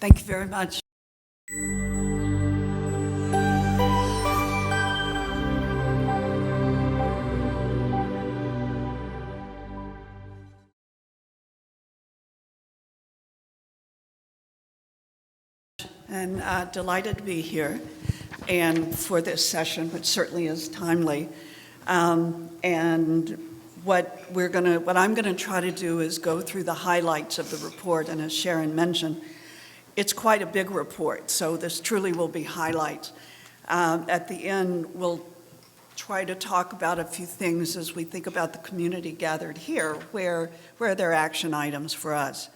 Thank you very much. And delighted to be here and for this session, which certainly is timely. And what I'm going to try to do is go through the highlights of the report, and as Sharon mentioned, it's quite a big report, so this truly will be highlights. At the end, we'll try to talk about a few things as we think about the community gathered here, where there are action items for us.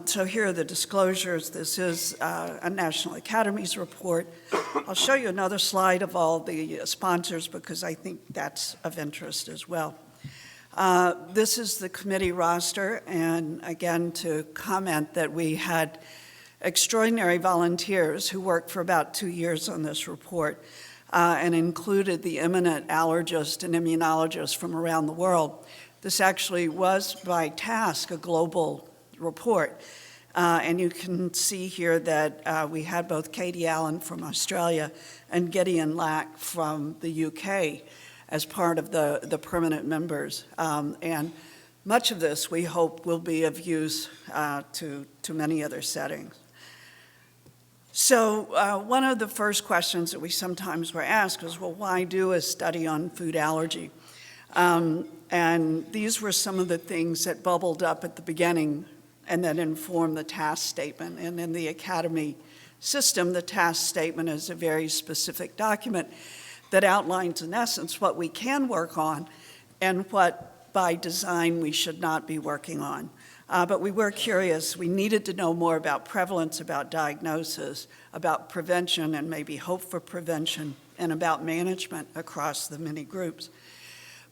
So here are the disclosures. This is a National Academies report. I'll show you another slide of all the sponsors because I think that's of interest as well. This is the committee roster, and again, to comment that we had extraordinary volunteers who worked for about 2 years on this report and included the eminent allergists and immunologists from around the world. This actually was by task a global report. And you can see here that we had both Katie Allen from Australia and Gideon Lack from the UK as part of the permanent members. And much of this, we hope, will be of use to many other settings. So one of the first questions that we sometimes were asked was, well, why do a study on food allergy? And these were some of the things that bubbled up at the beginning and that inform the task statement. And in the Academy system, the task statement is a very specific document that outlines, in essence, what we can work on and what, by design, we should not be working on. But we were curious. We needed to know more about prevalence, about diagnosis, about prevention and maybe hope for prevention, and about management across the many groups.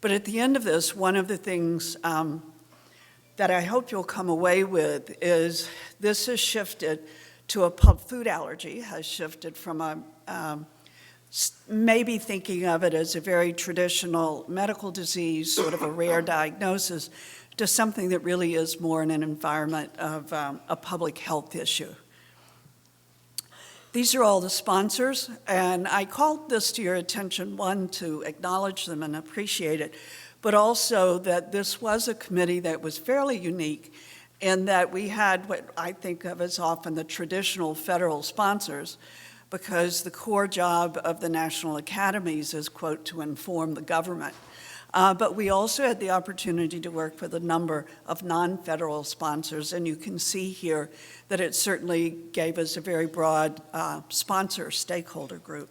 But at the end of this, one of the things that I hope you'll come away with is this has shifted to food allergy, has shifted from a maybe thinking of it as a very traditional medical disease, sort of a rare diagnosis, to something that really is more in an environment of a public health issue. These are all the sponsors, and I called this to your attention, one, to acknowledge them and appreciate it, but also that this was a committee that was fairly unique in that we had what I think of as often the traditional federal sponsors, because the core job of the National Academies is, quote, to inform the government. But we also had the opportunity to work with a number of non-federal sponsors, and you can see here that it certainly gave us a very broad sponsor stakeholder group.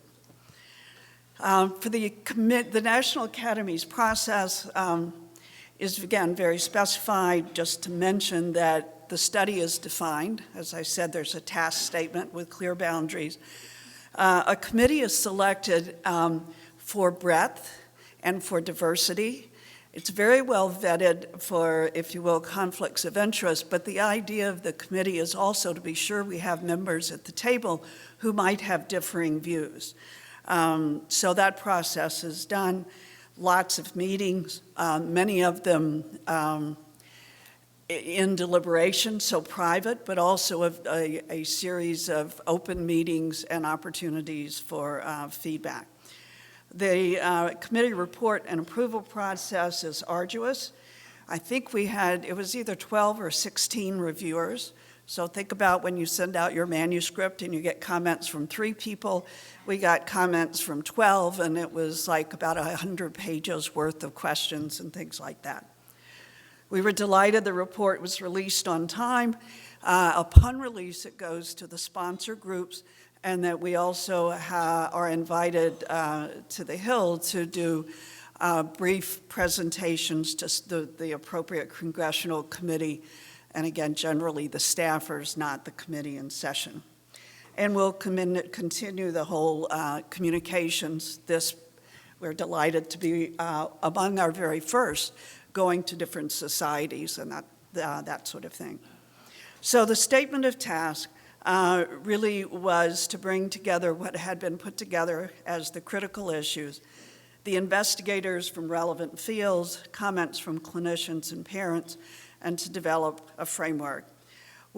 For the National Academies process is, again, very specified. Just to mention that the study is defined. As I said, there's a task statement with clear boundaries. A committee is selected for breadth and for diversity. It's very well vetted for, if you will, conflicts of interest, but the idea of the committee is also to be sure we have members at the table who might have differing views. So that process is done. Lots of meetings, many of them in deliberation, so private, but also a series of open meetings and opportunities for feedback. The committee report and approval process is arduous. I think it was either 12 or 16 reviewers. So think about when you send out your manuscript and you get comments from 3 people. We got comments from 12, and it was like about 100 pages worth of questions and things like that. We were delighted the report was released on time. Upon release, it goes to the sponsor groups, and that we also are invited to the Hill to do brief presentations to the appropriate congressional committee, and again, generally the staffers, not the committee in session. And we'll continue the whole communications. We're delighted to be among our very first going to different societies and that sort of thing. So the statement of task really was to bring together what had been put together as the critical issues, the investigators from relevant fields, comments from clinicians and parents, and to develop a framework.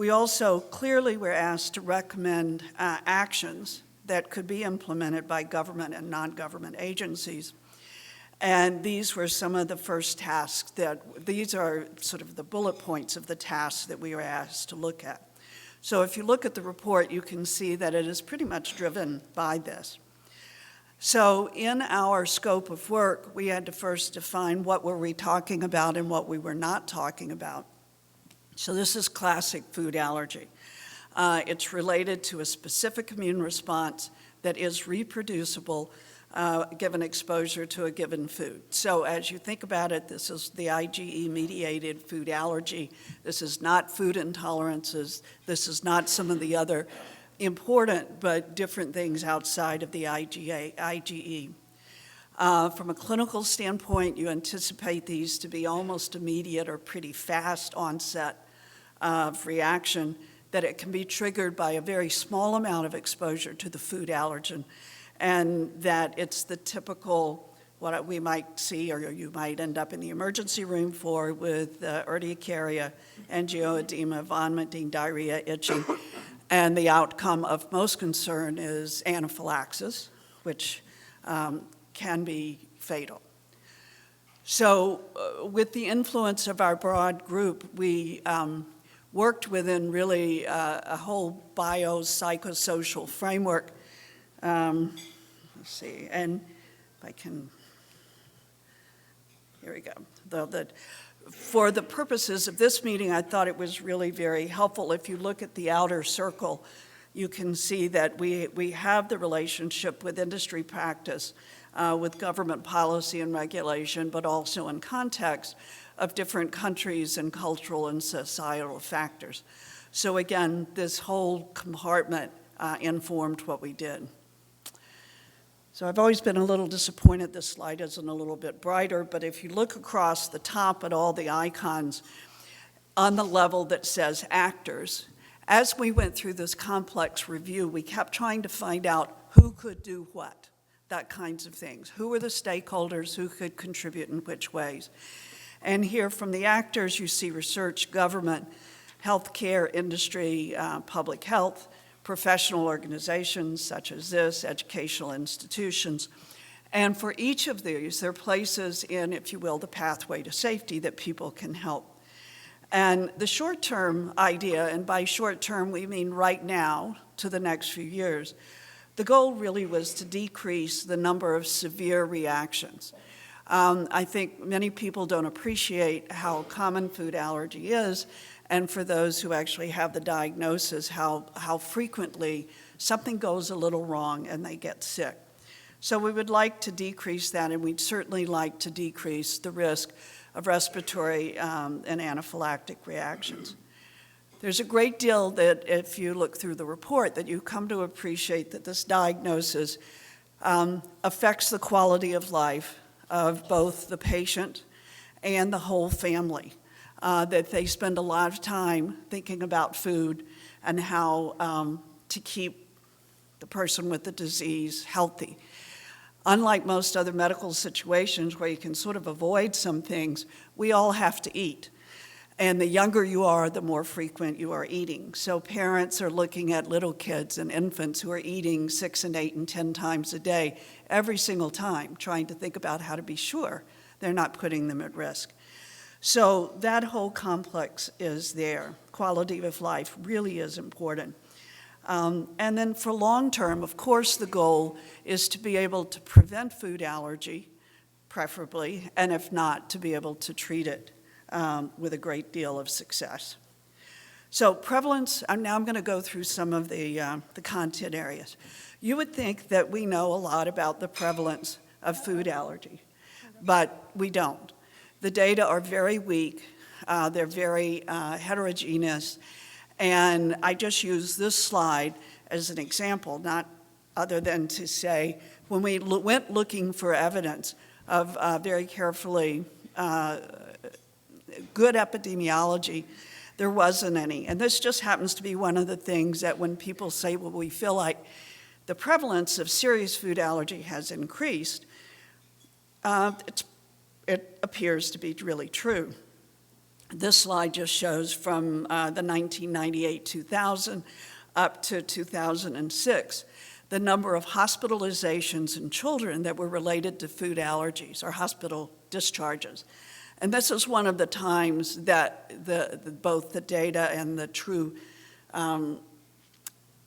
We also clearly were asked to recommend actions that could be implemented by government and non-government agencies. And these were some of the first tasks these are sort of the bullet points of the tasks that we were asked to look at. So if you look at the report, you can see that it is pretty much driven by this. So in our scope of work, we had to first define what were we talking about and what we were not talking about. So this is classic food allergy. It's related to a specific immune response that is reproducible given exposure to a given food. So as you think about it, this is the IgE-mediated food allergy. This is not food intolerances. This is not some of the other important but different things outside of the IgE. From a clinical standpoint, you anticipate these to be almost immediate or pretty fast onset of reaction, that it can be triggered by a very small amount of exposure to the food allergen, and that it's the typical, what we might see, or you might end up in the emergency room for, with urticaria, angioedema, vomiting, diarrhea, itching, and the outcome of most concern is anaphylaxis, which can be fatal. So with the influence of our broad group, we worked within really a whole biopsychosocial framework. Let's see, and if I can, here we go. For the purposes of this meeting, I thought it was really very helpful. If you look at the outer circle, you can see that we have the relationship with industry practice, with government policy and regulation, but also in context of different countries and cultural and societal factors. So again, this whole compartment informed what we did. So I've always been a little disappointed this slide isn't a little bit brighter, but if you look across the top at all the icons on the level that says actors, as we went through this complex review, we kept trying to find out who could do what, that kinds of things. Who were the stakeholders, who could contribute in which ways? And here from the actors, you see research, government, healthcare, industry, public health, professional organizations such as this, educational institutions. And for each of these, there are places in, if you will, the pathway to safety that people can help. And the short-term idea, and by short-term we mean right now to the next few years, the goal really was to decrease the number of severe reactions. I think many people don't appreciate how common food allergy is, and for those who actually have the diagnosis, how frequently something goes a little wrong and they get sick. So we would like to decrease that, and we'd certainly like to decrease the risk of respiratory and anaphylactic reactions. There's a great deal that, if you look through the report, that you come to appreciate that this diagnosis affects the quality of life of both the patient and the whole family. That they spend a lot of time thinking about food and how to keep the person with the disease healthy. Unlike most other medical situations where you can sort of avoid some things, we all have to eat. And the younger you are, the more frequent you are eating. So parents are looking at little kids and infants who are eating 6 and 8 and 10 times a day, every single time, trying to think about how to be sure they're not putting them at risk. So that whole complex is there. Quality of life really is important. And then for long term, of course, the goal is to be able to prevent food allergy, preferably, and if not, to be able to treat it with a great deal of success. So prevalence, now I'm going to go through some of the content areas. You would think that we know a lot about the prevalence of food allergy, but we don't. The data are very weak, they're very heterogeneous, and I just use this slide as an example, not other than to say, when we went looking for evidence of very carefully good epidemiology, there wasn't any. And this just happens to be one of the things that when people say, well, we feel like the prevalence of serious food allergy has increased, it appears to be really true. This slide just shows from the 1998-2000 up to 2006, the number of hospitalizations in children that were related to food allergies or hospital discharges. And this is one of the times that both the data and the true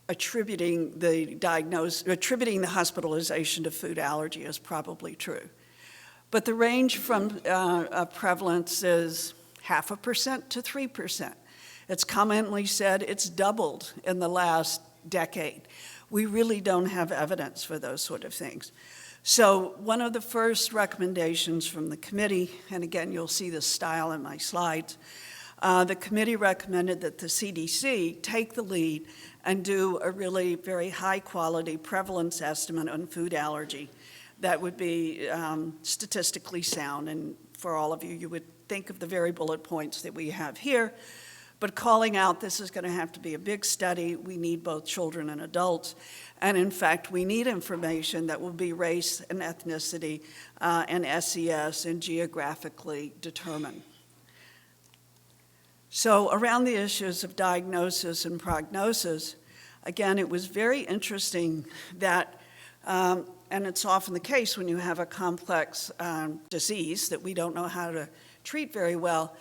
attributing the hospitalization to food allergy is probably true. But the range from prevalence is 0.5% to 3%. It's commonly said it's doubled in the last decade. We really don't have evidence for those sort of things. So one of the first recommendations from the committee, and again, you'll see this style in my slides, the committee recommended that the CDC take the lead and do a really very high-quality prevalence estimate on food allergy that would be statistically sound. And for all of you, you would think of the very bullet points that we have here, but calling out this is going to have to be a big study. We need both children and adults. And in fact, we need information that will be race and ethnicity and SES and geographically determined. So around the issues of diagnosis and prognosis, again, it was very interesting that, and it's often the case when you have a complex disease that we don't know how to treat very well,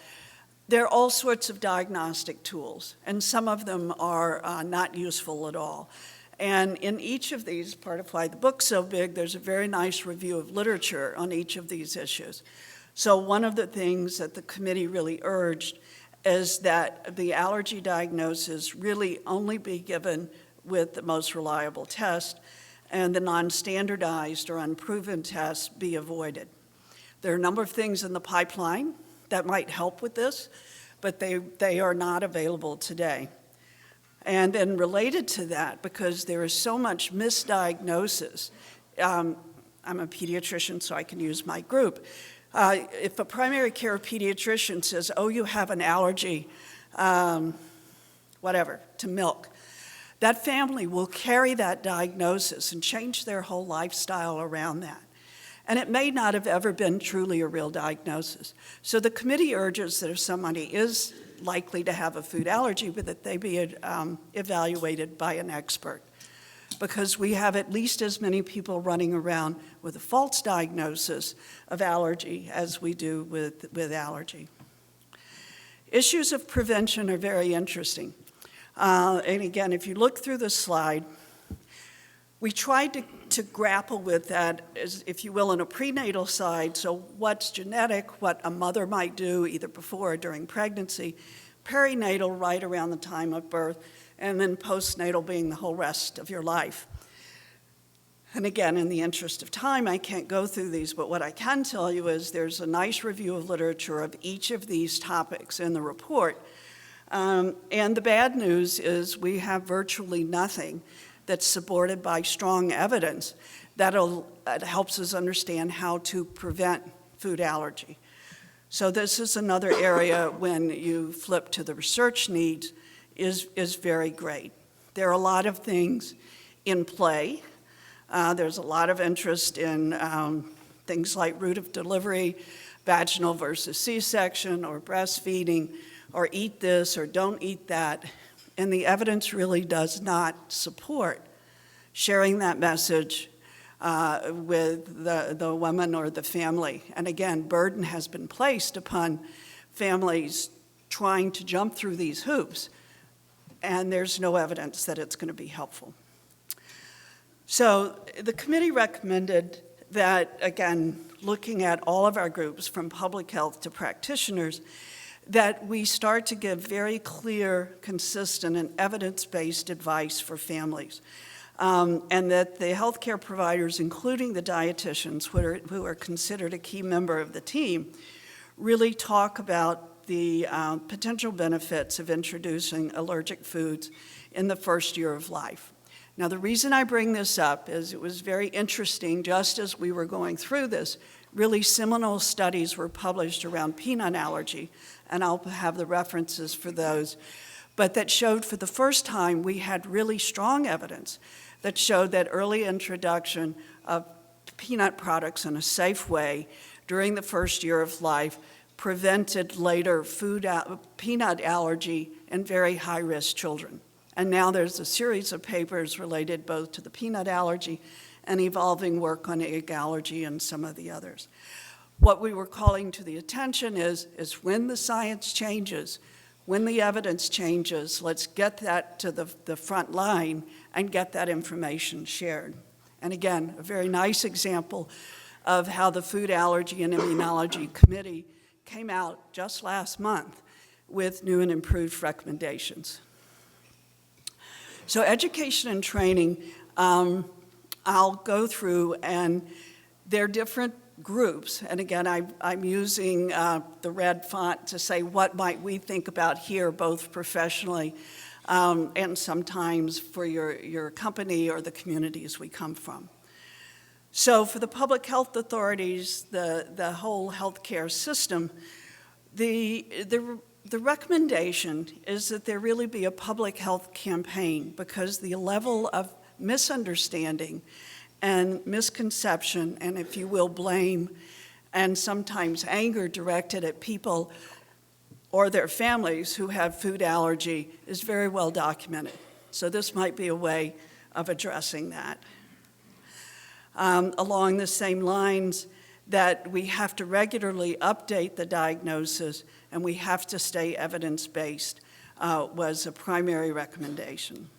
there are all sorts of diagnostic tools, and some of them are not useful at all. And in each of these, part of why the book's so big, there's a very nice review of literature on each of these issues. So one of the things that the committee really urged is that the allergy diagnosis really only be given with the most reliable test, and the non-standardized or unproven tests be avoided. There are a number of things in the pipeline that might help with this, but they are not available today. And then related to that, because there is so much misdiagnosis, I'm a pediatrician, so I can use my group. If a primary care pediatrician says, oh, you have an allergy, whatever, to milk, that family will carry that diagnosis and change their whole lifestyle around that. And it may not have ever been truly a real diagnosis. So the committee urges that if somebody is likely to have a food allergy, but that they be evaluated by an expert, because we have at least as many people running around with a false diagnosis of allergy as we do with allergy. Issues of prevention are very interesting. And again, if you look through the slide, we tried to grapple with that, as, if you will, on a prenatal side. So what's genetic, what a mother might do either before or during pregnancy, perinatal right around the time of birth, and then postnatal being the whole rest of your life. And again, in the interest of time, I can't go through these, but what I can tell you is there's a nice review of literature of each of these topics in the report. And the bad news is we have virtually nothing that's supported by strong evidence that helps us understand how to prevent food allergy. So this is another area when you flip to the research needs is very great. There are a lot of things in play. There's a lot of interest in things like route of delivery, vaginal versus C-section, or breastfeeding, or eat this or don't eat that. And the evidence really does not support sharing that message with the woman or the family. And again, burden has been placed upon families trying to jump through these hoops, and there's no evidence that it's going to be helpful. So the committee recommended that, again, looking at all of our groups from public health to practitioners, that we start to give very clear, consistent, and evidence-based advice for families. And that the healthcare providers, including the dietitians, who are considered a key member of the team, really talk about the potential benefits of introducing allergic foods in the first year of life. Now, the reason I bring this up is it was very interesting, just as we were going through this, really seminal studies were published around peanut allergy, and I'll have the references for those, but that showed for the first time we had really strong evidence that showed that early introduction of peanut products in a safe way during the first year of life prevented later peanut allergy in very high-risk children. And now there's a series of papers related both to the peanut allergy and evolving work on egg allergy and some of the others. What we were calling to the attention is when the science changes, when the evidence changes, let's get that to the front line and get that information shared. And again, a very nice example of how the Food Allergy and Immunology Committee came out just last month with new and improved recommendations. So education and training, I'll go through, and they're different groups. And again, I'm using the red font to say what might we think about here, both professionally and sometimes for your company or the communities we come from. So for the public health authorities, the whole healthcare system, the recommendation is that there really be a public health campaign, because the level of misunderstanding and misconception, and if you will, blame, and sometimes anger directed at people or their families who have food allergy is very well documented. So this might be a way of addressing that. Along the same lines, that we have to regularly update the diagnosis and we have to stay evidence-based was a primary recommendation.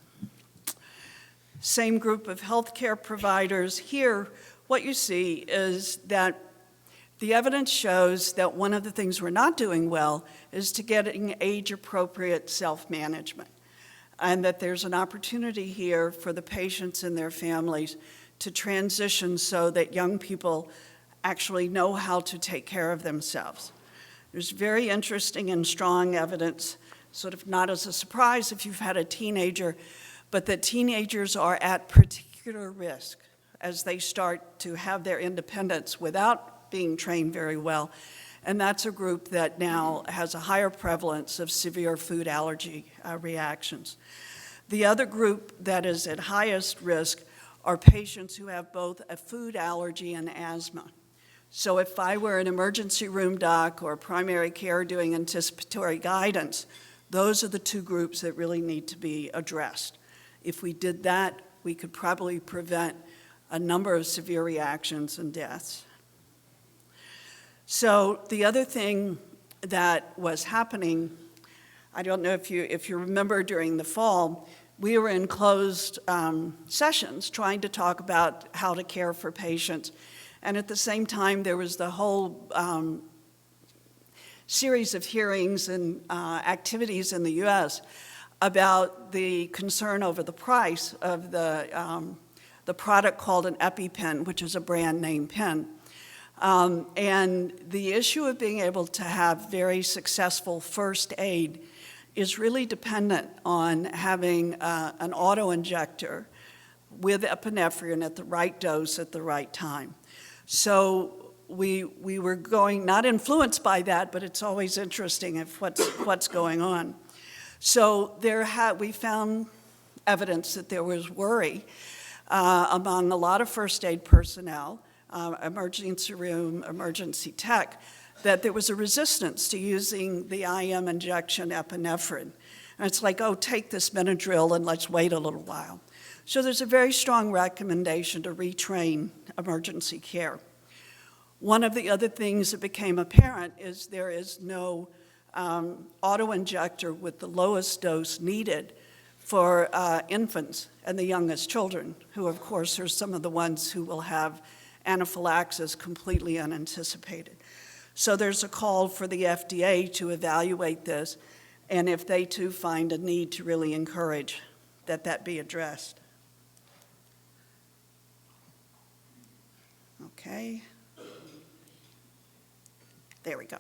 Same group of healthcare providers. Here, what you see is that the evidence shows that one of the things we're not doing well is to getting age-appropriate self-management, and that there's an opportunity here for the patients and their families to transition so that young people actually know how to take care of themselves. There's very interesting and strong evidence, sort of not as a surprise if you've had a teenager, but that teenagers are at particular risk as they start to have their independence without being trained very well. And that's a group that now has a higher prevalence of severe food allergy reactions. The other group that is at highest risk are patients who have both a food allergy and asthma. So if I were an emergency room doc or primary care doing anticipatory guidance, those are the two groups that really need to be addressed. If we did that, we could probably prevent a number of severe reactions and deaths. So the other thing that was happening, I don't know if you remember during the fall, we were in closed sessions trying to talk about how to care for patients. And at the same time, there was the whole series of hearings and activities in the US about the concern over the price of the product called an EpiPen, which is a brand name pen. And the issue of being able to have very successful first aid is really dependent on having an auto-injector with epinephrine at the right dose at the right time. So we were going, not influenced by that, but it's always interesting if what's going on. So we found evidence that there was worry among a lot of first aid personnel, emergency room, emergency tech, that there was a resistance to using the IM injection epinephrine. And it's like, oh, take this Benadryl and let's wait a little while. So there's a very strong recommendation to retrain emergency care. One of the other things that became apparent is there is no auto-injector with the lowest dose needed for infants and the youngest children, who of course are some of the ones who will have anaphylaxis completely unanticipated. So there's a call for the FDA to evaluate this, and if they too find a need to really encourage that be addressed. Okay. There we go.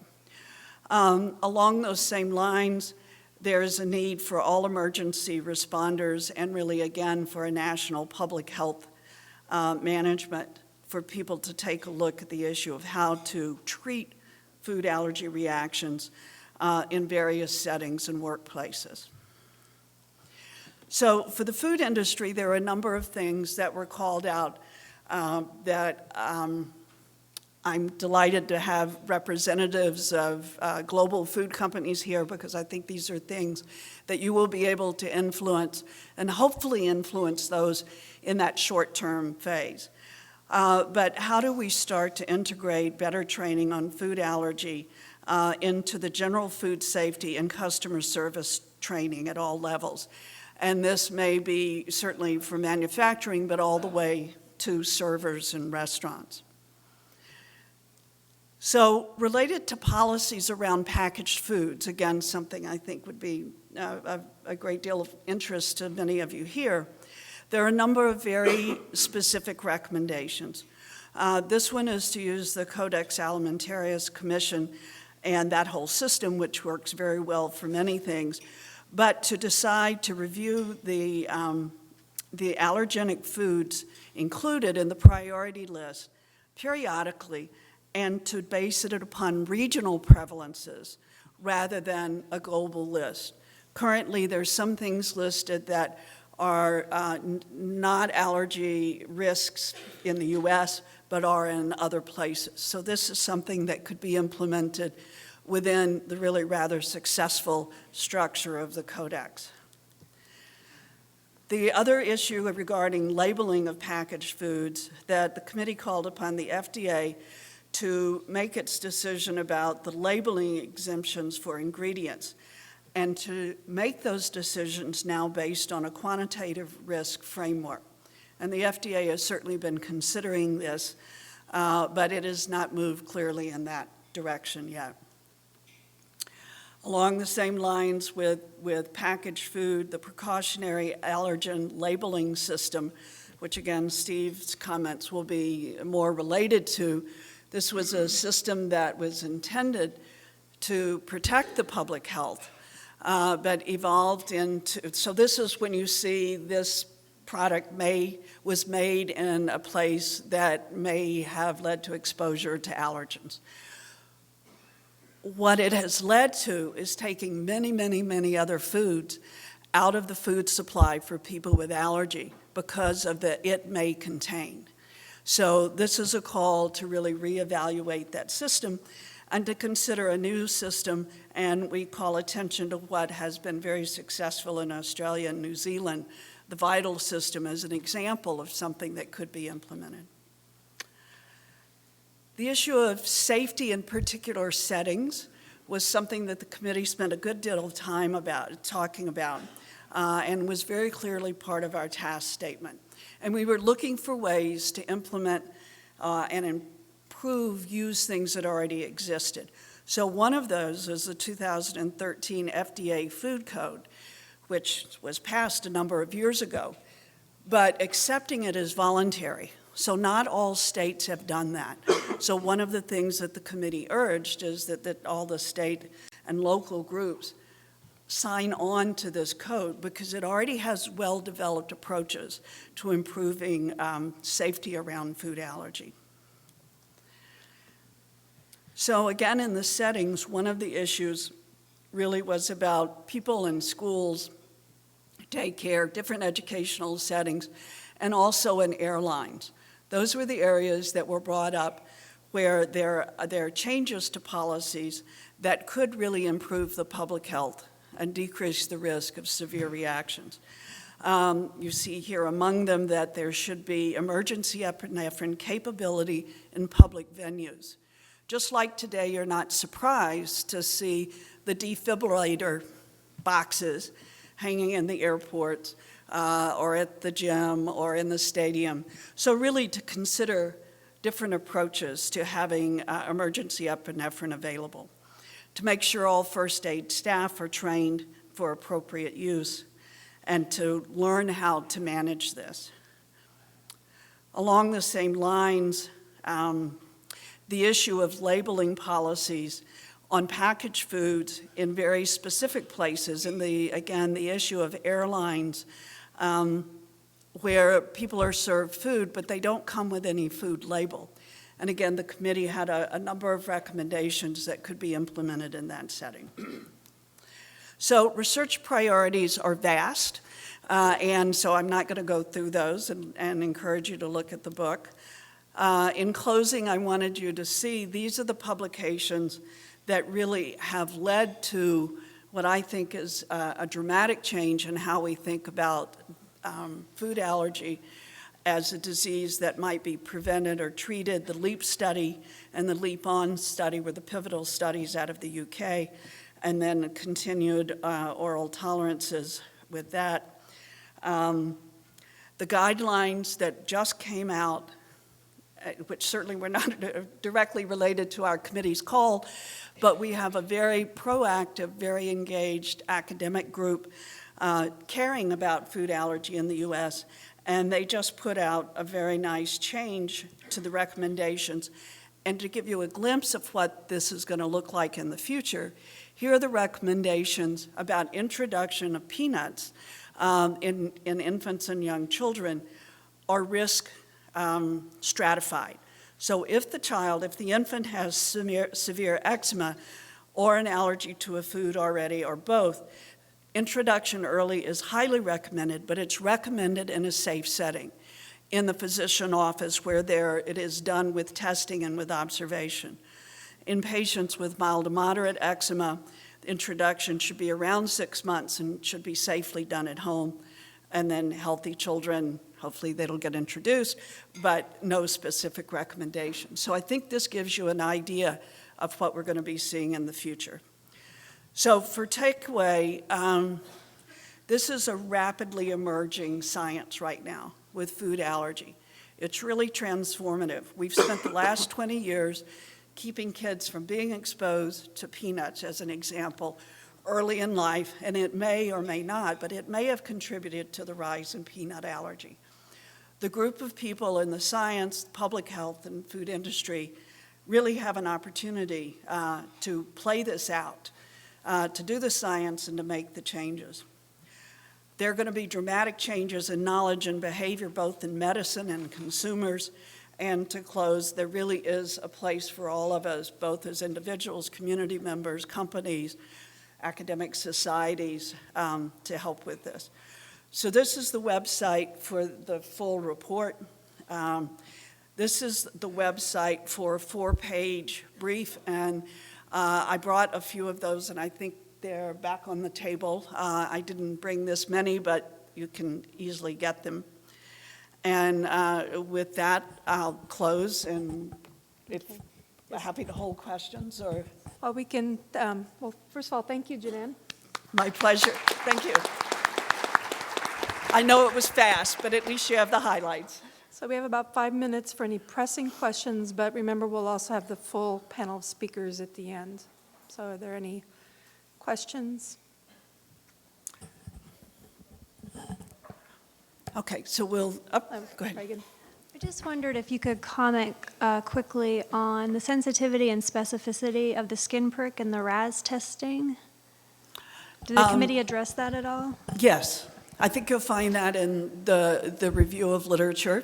Along those same lines, there is a need for all emergency responders and really, again, for a national public health management for people to take a look at the issue of how to treat food allergy reactions in various settings and workplaces. So for the food industry, there are a number of things that were called out that I'm delighted to have representatives of global food companies here, because I think these are things that you will be able to influence and hopefully influence those in that short-term phase. But how do we start to integrate better training on food allergy into the general food safety and customer service training at all levels? And this may be certainly for manufacturing, but all the way to servers and restaurants. So related to policies around packaged foods, again, something I think would be a great deal of interest to many of you here, there are a number of very specific recommendations. This one is to use the Codex Alimentarius Commission and that whole system, which works very well for many things, but to decide to review the allergenic foods included in the priority list periodically, and to base it upon regional prevalences rather than a global list. Currently, there's some things listed that are not allergy risks in the US, but are in other places. So this is something that could be implemented within the really rather successful structure of the Codex. The other issue regarding labeling of packaged foods, that the committee called upon the FDA to make its decision about the labeling exemptions for ingredients, and to make those decisions now based on a quantitative risk framework. And the FDA has certainly been considering this, but it has not moved clearly in that direction yet. Along the same lines with packaged food, the precautionary allergen labeling system, which again, Steve's comments will be more related to, this was a system that was intended to protect the public health, but evolved into, so this is when you see this product was made in a place that may have led to exposure to allergens. What it has led to is taking many, many, many other foods out of the food supply for people with allergy because of the it may contain. So this is a call to really reevaluate that system and to consider a new system, and we call attention to what has been very successful in Australia and New Zealand, the VITAL system, as an example of something that could be implemented. The issue of safety in particular settings was something that the committee spent a good deal of time talking about, and was very clearly part of our task statement. And we were looking for ways to implement and improve, use things that already existed. So one of those is the 2013 Fda Food Code, which was passed a number of years ago, but accepting it as voluntary. So not all states have done that. So one of the things that the committee urged is that all the state and local groups sign on to this code, because it already has well-developed approaches to improving safety around food allergy. So again, in the settings, one of the issues really was about people in schools, daycare, different educational settings, and also in airlines. Those were the areas that were brought up where there are changes to policies that could really improve the public health and decrease the risk of severe reactions. You see here among them that there should be emergency epinephrine capability in public venues. Just like today, you're not surprised to see the defibrillator boxes hanging in the airports or at the gym or in the stadium. So really to consider different approaches to having emergency epinephrine available, to make sure all first aid staff are trained for appropriate use, and to learn how to manage this. Along the same lines, the issue of labeling policies on packaged foods in very specific places, and again, the issue of airlines where people are served food, but they don't come with any food label. And again, the committee had a number of recommendations that could be implemented in that setting. So research priorities are vast, and so I'm not going to go through those and encourage you to look at the book. In closing, I wanted you to see these are the publications that really have led to what I think is a dramatic change in how we think about food allergy as a disease that might be prevented or treated. The LEAP study and the LEAP On study were the pivotal studies out of the UK, and then continued oral tolerances with that. The guidelines that just came out, which certainly were not directly related to our committee's call, but we have a very proactive, very engaged academic group caring about food allergy in the U.S., and they just put out a very nice change to the recommendations. And to give you a glimpse of what this is going to look like in the future, here are the recommendations about introduction of peanuts in infants and young children are risk stratified. So if the infant has severe eczema or an allergy to a food already or both, introduction early is highly recommended, but it's recommended in a safe setting, in the physician office where it is done with testing and with observation. In patients with mild to moderate eczema, introduction should be around 6 months and should be safely done at home. And then healthy children, hopefully they'll get introduced, but no specific recommendation. So I think this gives you an idea of what we're going to be seeing in the future. So for takeaway, this is a rapidly emerging science right now with food allergy. It's really transformative. We've spent the last 20 years keeping kids from being exposed to peanuts, as an example, early in life, and it may or may not, but it may have contributed to the rise in peanut allergy. The group of people in the science, public health, and food industry really have an opportunity to play this out, to do the science and to make the changes. There are going to be dramatic changes in knowledge and behavior, both in medicine and consumers. And to close, there really is a place for all of us, both as individuals, community members, companies, academic societies, to help with this. So this is the website for the full report. This is the website for a 4-page brief, and I brought a few of those, and I think they're back on the table. I didn't bring this many, but you can easily get them. And with that, I'll close, and if happy to hold questions or. Well, we can, well, first of all, thank you, Janan. My pleasure. Thank you. I know it was fast, but at least you have the highlights. So we have about 5 minutes for any pressing questions, but remember, we'll also have the full panel of speakers at the end. So are there any questions? Okay, so we'll, go ahead. Reagan. I just wondered if you could comment quickly on the sensitivity and specificity of the skin prick and the RAS testing. Did the committee address that at all? Yes, I think you'll find that in the review of literature.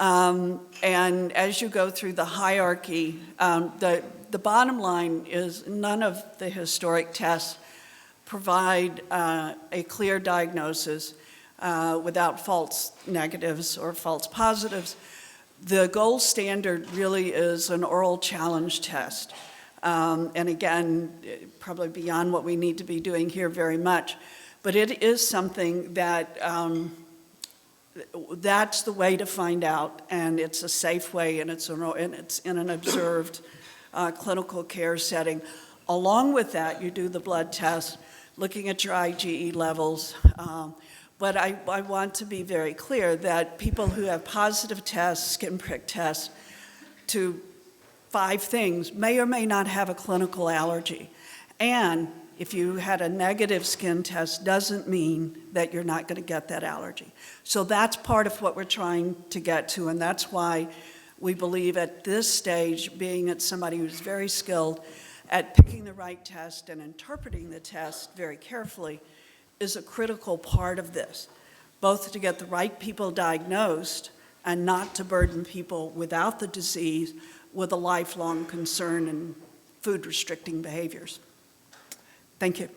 And as you go through the hierarchy, the bottom line is none of the historic tests provide a clear diagnosis without false negatives or false positives. The gold standard really is an oral challenge test. And again, probably beyond what we need to be doing here very much, but it is something that that's the way to find out, and it's a safe way, and it's in an observed clinical care setting. Along with that, you do the blood test, looking at your IgE levels. But I want to be very clear that people who have positive tests, skin prick tests, to 5 things may or may not have a clinical allergy. And if you had a negative skin test, doesn't mean that you're not going to get that allergy. So that's part of what we're trying to get to, and that's why we believe at this stage, being at somebody who's very skilled at picking the right test and interpreting the test very carefully, is a critical part of this, both to get the right people diagnosed and not to burden people without the disease with a lifelong concern and food restricting behaviors. Thank you.